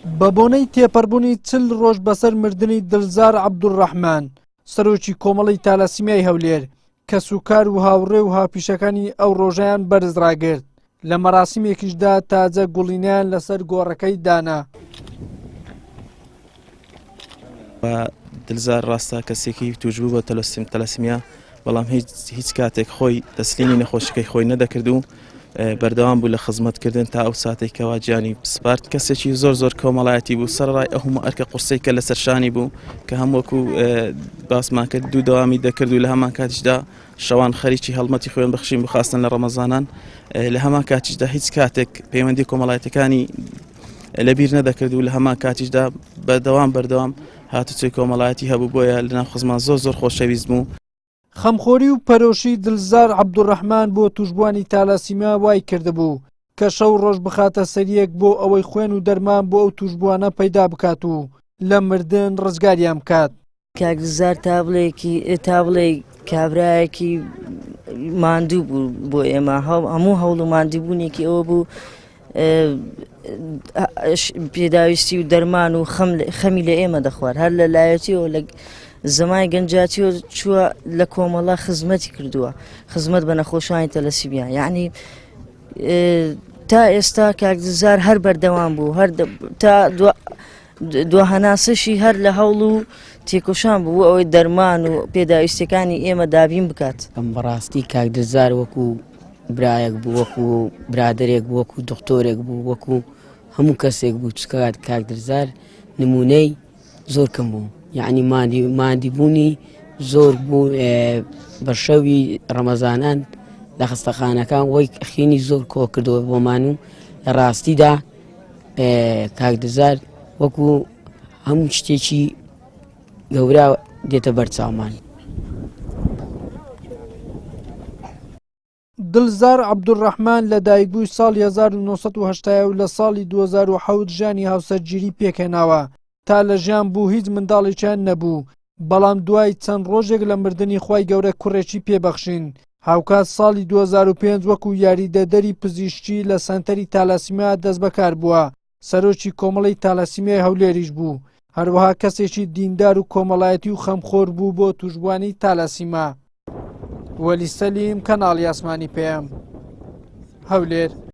بە بۆنەی تێپەڕبوونی 40 ڕۆژ بەسەر مردنی دڵزار عەبدوڕەحمان سەرۆکی کۆمەڵی تالاسیمیای هەولێر کە سوکار و هاوڕێ و هاوپیشەکانی ئەو ڕۆژەیان بەرز ڕاگرت لە مەراسیمێکیشدا تازە گوڵینیان لەسەر گۆڕەکەی دانا. دڵزار ڕاستە کەسێکی توشبوو بە تەلەسیمیا بەڵام هیچ کاتێک خۆی تەسلیمی نەخۆشیەکەی خۆی نەدەکرد و بەردەوام بوو لە خزمەتکردن تا ئەو ساتێکەوە گیانی سپارت. کەسێکی زۆر کۆمەڵایەتی بوو سەرڕای ئەو هەموو ئەرکە قورسەی کە لەسەر شانی بوو کە هەمووەکو باسمان کرد دوو دەوامی دەکرد و لە هەمان کاتیشدا شەوان خەریکی هەڵمەتی خۆیان بەخشین بخواستن لە ڕەمەزانان. لە هەمان کاتیشدا هیچ کاتێک پەیوەندی کۆمەڵایەتەکانی لەبیر نەدەکرد و لە هەمان کاتیشدا بەردەوام هاتوچۆی کۆمەڵایەتی هەبوو بۆیە لەناو خزمان زۆر خۆشەویست بوو. خەمخۆری و پەرۆشی دڵزار عەبدوڕەحمان بۆ توشبوانی تالاسیمیا وای کردبوو کە شەو ڕۆژ بخاتە سەریەک بۆ ئەوەی خوێن و دەرمان بۆ ئەو توشبوانە پەیدا بکات و لە مردن ڕزگاریان بکات. کاک دڵزار تا بڵێ کابرایەکی ماندوو بوو بۆ ئێمە هەموو هەوڵ و ماندووبوونێکی ئەوە بوو پێداویستی و دەرمان و خەمی لە ئێمە دەخوارد هەر لە لایەتیەوە لە زەمای گەنجاتیەوە چووە لە کۆمەڵە خزمەتی کردووە خزمەت بە نەخۆشانی تەلەسیمیا یعنی تا ئێستا کاک دڵزار هەر بەردەوام بوو تا دوهەناسەشی هەر لە هەوڵ و تێکۆشان بوو ئەوەی دەرمان و پێداویستەکانی ئێمە دابین بکات. ئەم بەڕاستی کاک دڵزار وەکو برایەک بوو وەکو برادرێک بوو وەکو دکتۆرێک بوو وەکو هەموو کەسێک بوو چکات کاک دڵزار نمونەی زۆر کەم بوو یعنی مادیبوونی زۆر بوو بە شەوی ڕەمەزانان لە خستەخانەکان وەی خینی زۆر کۆ کردەوە بۆمان و لە ڕاستیدا کاک دڵزار وەکو هەموو شتێکی گەورە دێتە بەرچاومان. دڵزار عەبدوڕەحمان لە دایکبووی ساڵی 1970 و لە ساڵی 2007 ژیانی هاوسەرگیری پێکهێناوە تا لە ژیان بوو هیچ منداڵێکیان نەبوو بەڵام دوای چەند ڕۆژێک لە مردنی خوای گەورە کوڕێکی پێبەخشین هاوکات ساڵی 2005 وەکو یاریدەدەری پزیشکی لە سەنتەری تالاسیمیا دەست بەکار بووە سەرۆکی کۆمەڵی تالاسیمیای هەولێریش بوو هەروەها کەسێکی دیندار و کۆمەڵایەتی و خەمخۆر بوو بۆ توشبوانی تالاسیما. وەلی سەلیم کەناڵی ئاسمانی پێم هەولێر.